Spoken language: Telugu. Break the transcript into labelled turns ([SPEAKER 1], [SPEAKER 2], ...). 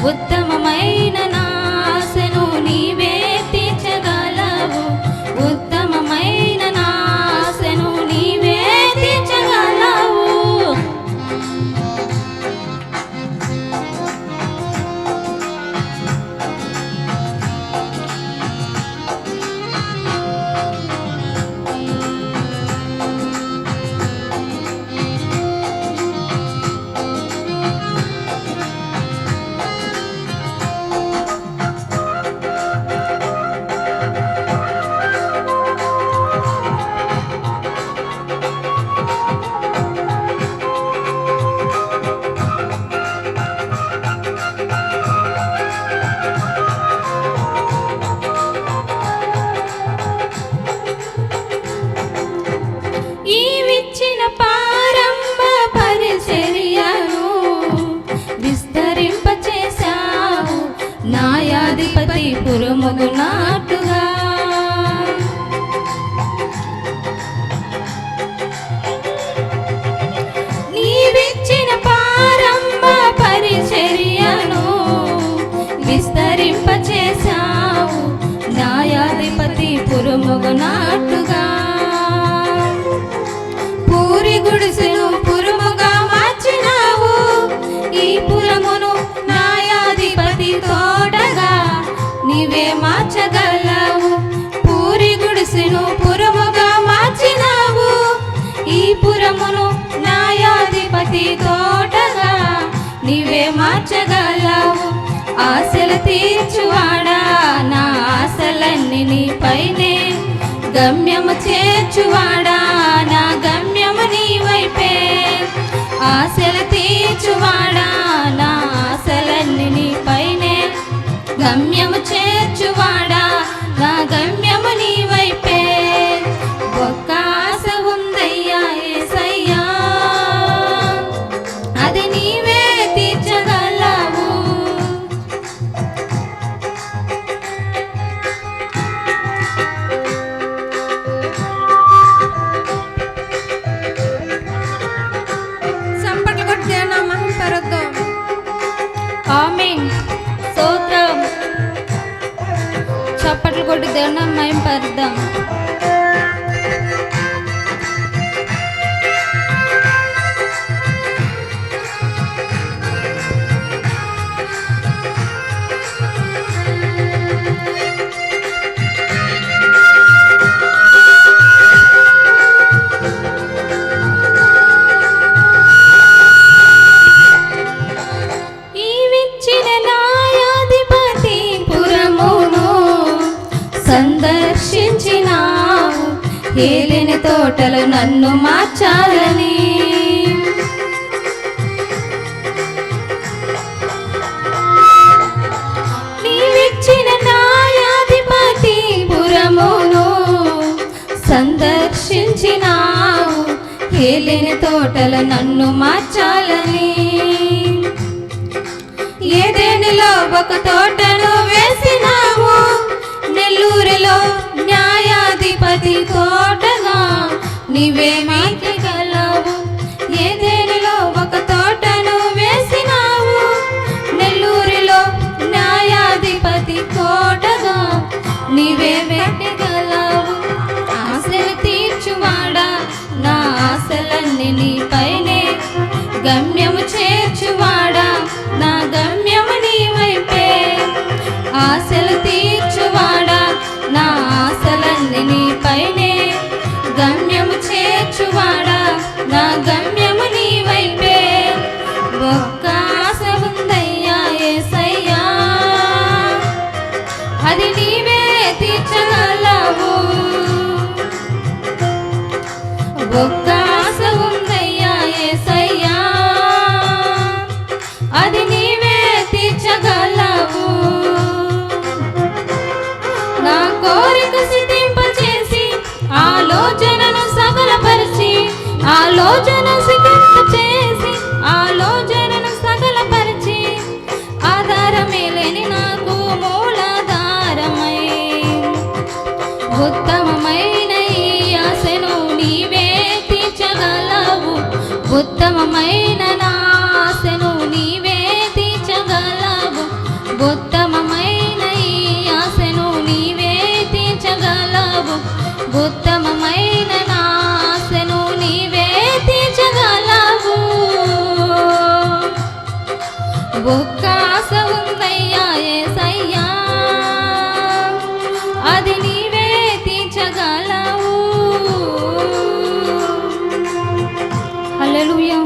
[SPEAKER 1] ఉత్తమమైన నాశను నీవే తీర్చగలవు. ఉత్తమమైన నాశను నీవే తీర్చగలవు. ప్రారంభ పరిచర్యను విస్తరింపచేశావు. న్యాయాధిపతి పురముగునట్టుగా నీవిచ్చిన ప్రారంభ పరిచర్యను విస్తరింపచేశావు. న్యాయాధిపతి పురముగునట్టుగా పూరి గుడిసెను పురముగా మార్చినావు. ఈ పురమును న్యాయాధిపతి తోటగా నీవే మార్చగలవు. పూరి గుడిసెను పురముగా మార్చినావు. ఈ పురమును న్యాయాధిపతి తోటగా నీవే మార్చగలవు. ఆశలు తీర్చువాడా నా ఆశలన్నీ నీపైనే. గమ్యము చేర్చువాడా నా గమ్యము నీ వైపే. ఆశలు తీర్చువాడా నా ఆశలన్నీ నీపైనే. గమ్యము చేర్చువాడా నా గమ్యము నీ వైపే. ఒక్క ఆశ ఉందయ్యా యేసయ్యా, అది నీవే తీర్చగలవు. ఆమేన్. స్తోత్రం. చప్పట్లు కొట్టి దేవుని మహిమపరుద్దాం. సందర్శించినావు. ఏలిని తోటలు నన్ను మార్చాలని నీవిచ్చిన న్యాయాధిపతి పురమును సందర్శించినావు. ఏలిని తోటలు నన్ను మార్చాలని ఏదెనులో ఒక తోటను వేసినావు. నెల్లూరులో న్యాయాధిపతి తోటగా నీవే మార్చగలవు. ఏదెనులో ఒక తోటను వేసినావు. నెల్లూరులో న్యాయాధిపతి తోటగా నీవే పెట్టగలవు. ఆశలు తీర్చువాడా నా ఆశలన్నీ నీపైనే. గమ్యము చేర్చువాడా నా గమ్యము నీ వైపే. ఆశలు తీర్చువాడా నా ఆశలన్నీ నీపైనే. గమ్యము చేర్చువాడా నా గమ్యము నీ వైపే. ఒక్క ఆశ ఉందయ్యా యేసయ్యా, అది నీవే తీర్చగలవు. ఒక్క ఆశ ఉందయ్యా యేసయ్యా, అది నీవే తీర్చగలవు. నా కోరిక సిద్ధింపచేసి ఆలోచనను సఫలపరిచి. ఆలోచన సిద్ధింపచేసి ఆలోచనను సఫలపరిచి. ఆధారమే లేని నాకు మూలాధారమై. ఉత్తమమైన ఈ ఆశను నీవే తీర్చగలవు. ఉత్తమమైన నా ఆశను నీవే తీర్చగలవు. ఒక్క ఆశ ఉందయ్యా యేసయ్యా, అది నీవే తీర్చగలవు. హల్లెలూయా.